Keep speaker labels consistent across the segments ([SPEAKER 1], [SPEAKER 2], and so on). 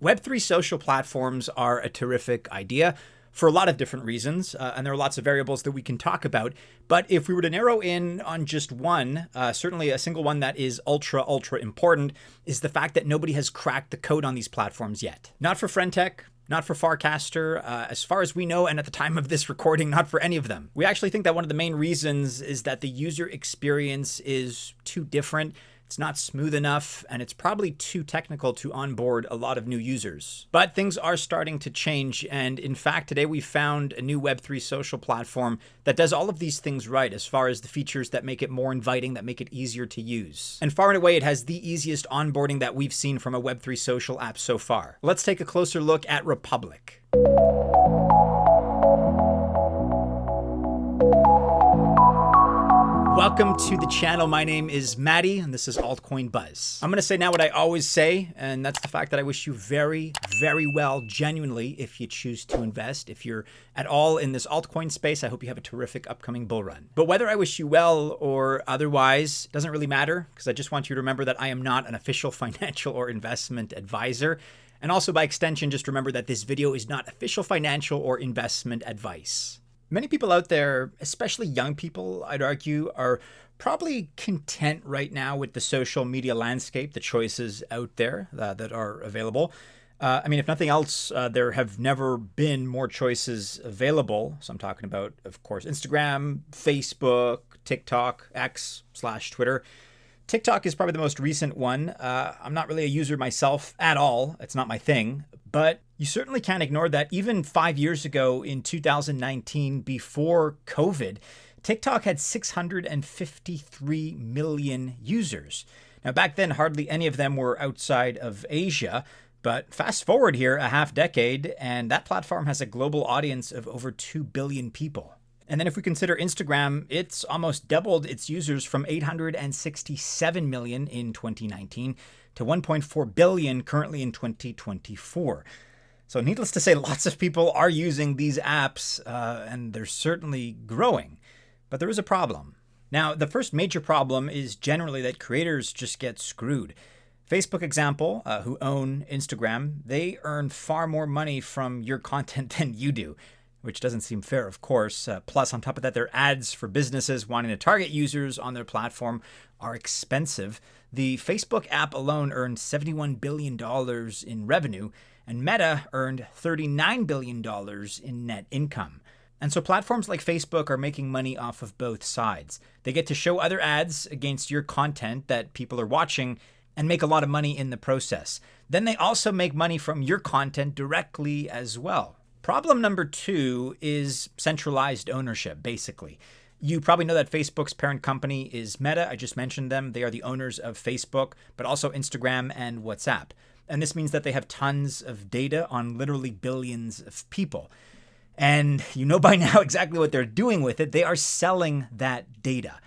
[SPEAKER 1] Web3 social platforms are a terrific idea for a lot of different reasons, and there are lots of variables that we can talk about. But if we were to narrow in on just one, certainly a single one that is ultra important, is the fact that nobody has cracked the code on these platforms yet. Not for Friend.tech, not for Farcaster, as far as we know, and at the time of this recording, not for any of them. We actually think that one of the main reasons is that the user experience is too different. It's not smooth enough, and it's probably too technical to onboard a lot of new users. But things are starting to change, and in fact, today we found a new Web3 social platform that does all of these things right as far as the features that make it more inviting, that make it easier to use. And far and away, it has the easiest onboarding that we've seen from a Web3 social app so far. Let's take a closer look at Republik. Welcome to the channel. My name is Maddie, and this is Altcoin Buzz. I'm going to say now what I always say, and that's the fact that I wish you very well, genuinely, if you choose to invest. If you're at all in this altcoin space, I hope you have a terrific upcoming bull run. But whether I wish you well or otherwise doesn't really matter, because I just want you to remember that I am not an official financial or investment advisor. And also, by extension, just remember that this video is not official financial or investment advice. Many people out there, especially young people, I'd argue, are probably content right now with the social media landscape, the choices out there that are available. I mean, if nothing else, there have never been more choices available. So I'm talking about, of course, Instagram, Facebook, TikTok, X/Twitter. TikTok is probably the most recent one. I'm not really a user myself at all. It's not my thing. But you certainly can't ignore that even 5 years ago in 2019, before COVID, TikTok had 653 million users. Now, back then, hardly any of them were outside of Asia. But fast forward here a half decade, and that platform has a global audience of over 2 billion people. And then if we consider Instagram, it's almost doubled its users from 867 million in 2019 to 1.4 billion currently in 2024. So needless to say, lots of people are using these apps, and they're certainly growing. But there is a problem. Now, the first major problem is generally that creators just get screwed. Facebook example, who own Instagram, they earn far more money from your content than you do, which doesn't seem fair, of course. Plus, on top of that, their ads for businesses wanting to target users on their platform are expensive. The Facebook app alone earned $71 billion in revenue, and Meta earned $39 billion in net income. And so platforms like Facebook are making money off of both sides. They get to show other ads against your content that people are watching and make a lot of money in the process. Then they also make money from your content directly as well. Problem number 2 is centralized ownership, basically. You probably know that Facebook's parent company is Meta. I just mentioned them. They are the owners of Facebook, but also Instagram and WhatsApp. And this means that they have tons of data on literally billions of people. And you know by now exactly what they're doing with it. They are selling that data.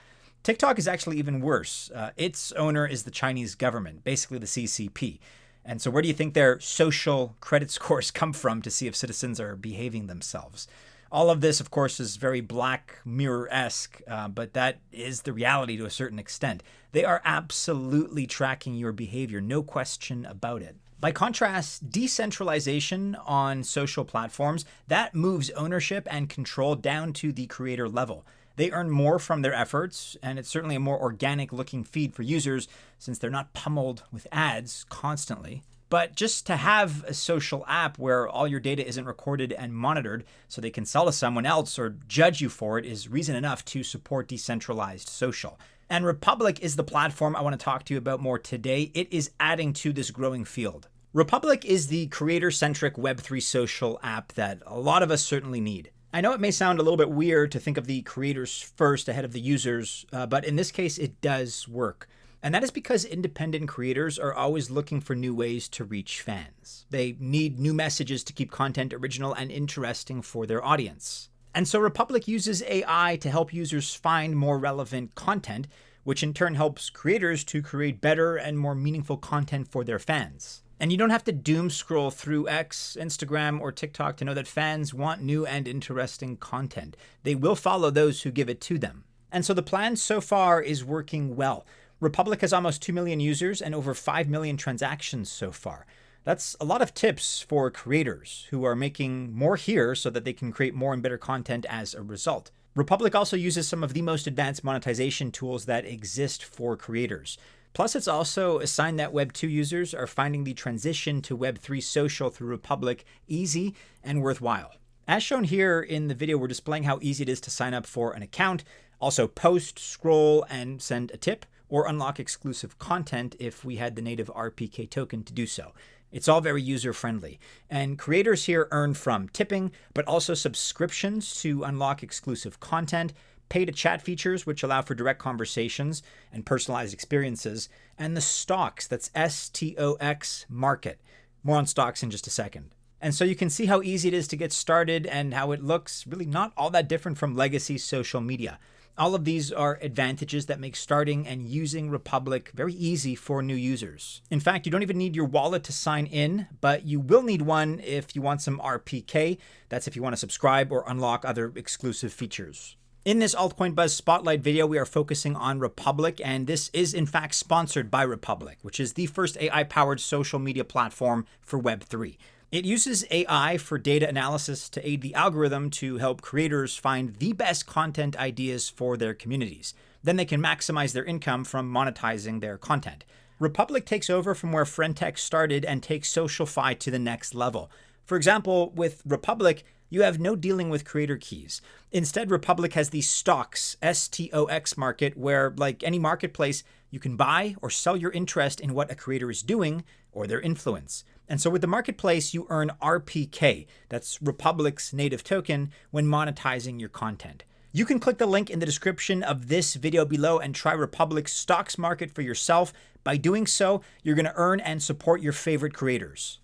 [SPEAKER 1] TikTok is actually even worse. Its owner is the Chinese government, basically the CCP. And so where do you think their social credit scores come from to see if citizens are behaving themselves? All of this, of course, is very Black Mirror-esque, but that is the reality to a certain extent. They are absolutely tracking your behavior, no question about it. By contrast, decentralization on social platforms, that moves ownership and control down to the creator level. They earn more from their efforts, and it's certainly a more organic-looking feed for users since they're not pummeled with ads constantly. But just to have a social app where all your data isn't recorded and monitored so they can sell to someone else or judge you for it is reason enough to support decentralized social. And Republik is the platform I want to talk to you about more today. It is adding to this growing field. Republik is the creator-centric Web3 social app that a lot of us certainly need. I know it may sound a little bit weird to think of the creators first ahead of the users, but in this case, it does work. And that is because independent creators are always looking for new ways to reach fans. They need new messages to keep content original and interesting for their audience. And so Republik uses AI to help users find more relevant content, which in turn helps creators to create better and more meaningful content for their fans. And you don't have to doom scroll through X, Instagram, or TikTok to know that fans want new and interesting content. They will follow those who give it to them. And so the plan so far is working well. Republik has almost 2 million users and over 5 million transactions so far. That's a lot of tips for creators who are making more here so that they can create more and better content as a result. Republic also uses some of the most advanced monetization tools that exist for creators. Plus, it's also a sign that Web 2 users are finding the transition to Web 3 social through Republic easy and worthwhile. As shown here in the video, we're displaying how easy it is to sign up for an account, also post, scroll, and send a tip, or unlock exclusive content if we had the native RPK token to do so. It's all very user-friendly. And creators here earn from tipping, but also subscriptions to unlock exclusive content, pay-to-chat features, which allow for direct conversations and personalized experiences, and the STOX, that's STOX Market. More on STOX in just a second. And so you can see how easy it is to get started and how it looks really not all that different from legacy social media. All of these are advantages that make starting and using Republic very easy for new users. In fact, you don't even need your wallet to sign in, but you will need one if you want some RPK. That's if you want to subscribe or unlock other exclusive features. In this Altcoin Buzz Spotlight video, we are focusing on Republic, and this is in fact sponsored by Republic, which is the first AI-powered social media platform for Web3. It uses AI for data analysis to aid the algorithm to help creators find the best content ideas for their communities. Then they can maximize their income from monetizing their content. Republic takes over from where Friend.tech started and takes SocialFi to the next level. For example, with Republic, you have no dealing with creator keys. Instead, Republic has the STOX, STOX market, where, like any marketplace, you can buy or sell your interest in what a creator is doing or their influence. And so with the marketplace, you earn RPK, that's Republic's native token, when monetizing your content. You can click the link in the description of this video below and try Republic's STOX Market for yourself. By doing so, you're going to earn and support your favorite creators.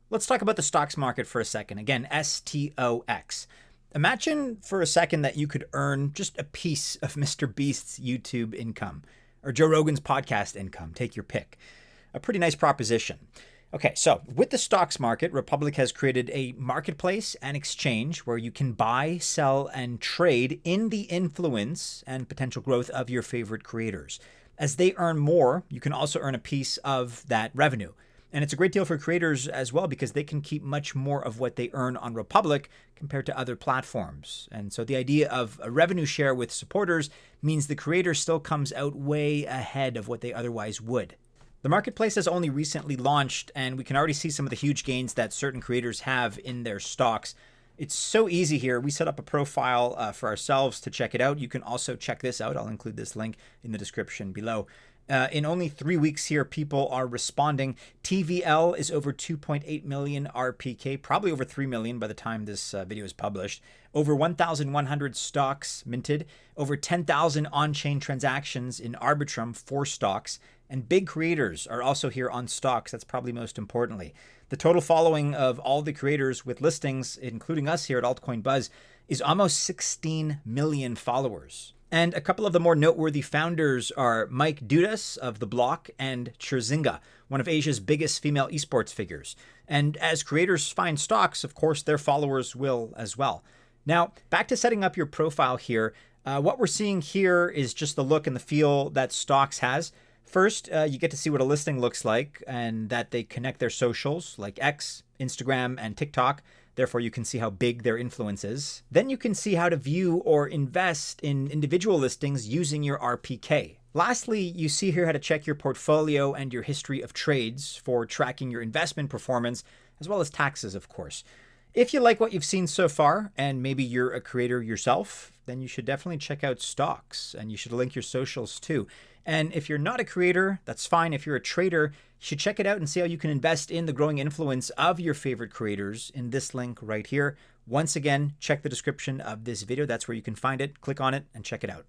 [SPEAKER 1] Let's talk about the STOX Market for a second. Again, STOX. Imagine for a second that you could earn just a piece of Mr. Beast's YouTube income, or Joe Rogan's podcast income, take your pick. A pretty nice proposition. Okay, so with the STOX Market, Republic has created a marketplace and exchange where you can buy, sell, and trade in the influence and potential growth of your favorite creators. As they earn more, you can also earn a piece of that revenue. And it's a great deal for creators as well because they can keep much more of what they earn on Republic compared to other platforms. And so the idea of a revenue share with supporters means the creator still comes out way ahead of what they otherwise would. The marketplace has only recently launched, and we can already see some of the huge gains that certain creators have in their stocks. It's so easy here. We set up a profile for ourselves to check it out. You can also check this out. I'll include this link in the description below. In only 3 weeks here, people are responding. TVL is over 2.8 million RPK, probably over 3 million by the time this video is published. Over 1,100 stocks minted, over 10,000 on-chain transactions in Arbitrum for stocks, and big creators are also here on stocks. That's probably most importantly. The total following of all the creators with listings, including us here at Altcoin Buzz, is almost 16 million followers. And a couple of the more noteworthy founders are Mike Dudas of The Block and Cherzinga, one of Asia's biggest female esports figures. And as creators find stocks, of course, their followers will as well. Now, back to setting up your profile here. What we're seeing here is just the look and the feel that stocks has. First, you get to see what a listing looks like and that they connect their socials like X, Instagram, and TikTok. Therefore, you can see how big their influence is. Then you can see how to view or invest in individual listings using your RPK. Lastly, you see here how to check your portfolio and your history of trades for tracking your investment performance, as well as taxes, of course. If you like what you've seen so far, and maybe you're a creator yourself, then you should definitely check out stocks, and you should link your socials too. And if you're not a creator, that's fine. If you're a trader, you should check it out and see how you can invest in the growing influence of your favorite creators in this link right here. Once again, check the description of this video. That's where you can find it. Click on it and check it out.